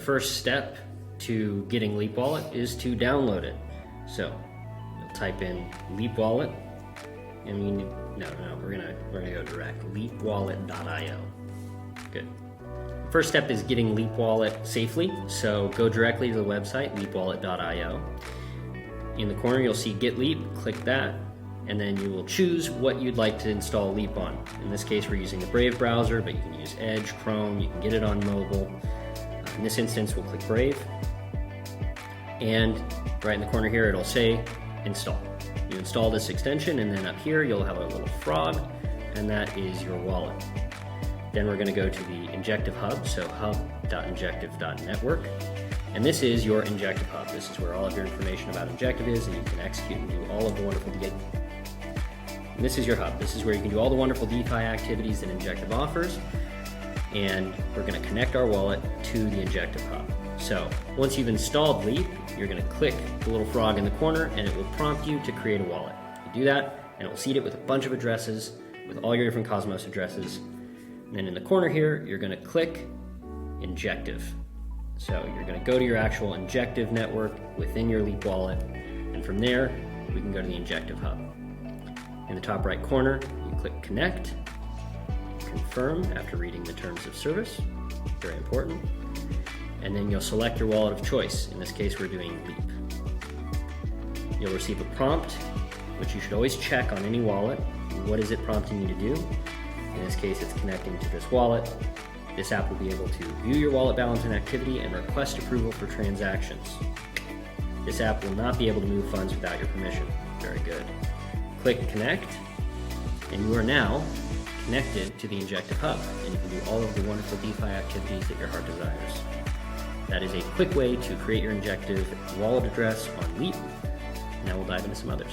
first step to getting Leap Wallet is to download it. So you'll type in Leap Wallet, and we need, we're gonna go direct, leapwallet.io. Good. First step is getting Leap Wallet safely, so go directly to the website, leapwallet.io. In the corner you'll see Get Leap, click that, and then you will choose what you'd like to install Leap on. In this case we're using the Brave browser, but you can use Edge, Chrome, you can get it on mobile. In this instance we'll click Brave, and right in the corner here it'll say Install. You install this extension, and then up here you'll have a little frog, and that is your wallet. Then we're going to go to the Injective Hub, so hub.injective.network. And this is your Injective Hub. This is where all of your information about Injective is, and you can execute and do all of the wonderful and this is your hub. This is where you can do all the wonderful DeFi activities that Injective offers. And we're going to connect our wallet to the Injective Hub. So once you've installed Leap, you're going to click the little frog in the corner, and it will prompt you to create a wallet. You do that, and it will seed it with a bunch of addresses, with all your different Cosmos addresses. And then in the corner here, you're going to click Injective. So you're going to go to your actual Injective network within your Leap wallet, and from there, we can go to the Injective Hub. In the top right corner, you click Connect, confirm after reading the terms of service, very important, and then you'll select your wallet of choice. In this case, we're doing Leap. You'll receive a prompt, which you should always check on any wallet. What is it prompting you to do? In this case, it's connecting to this wallet. This app will be able to view your wallet balance and activity and request approval for transactions. This app will not be able to move funds without your permission. Very good. Click Connect, and you are now connected to the Injective Hub, and you can do all of the wonderful DeFi activities that your heart desires. That is a quick way to create your Injective wallet address on Leap. Now we'll dive into some others.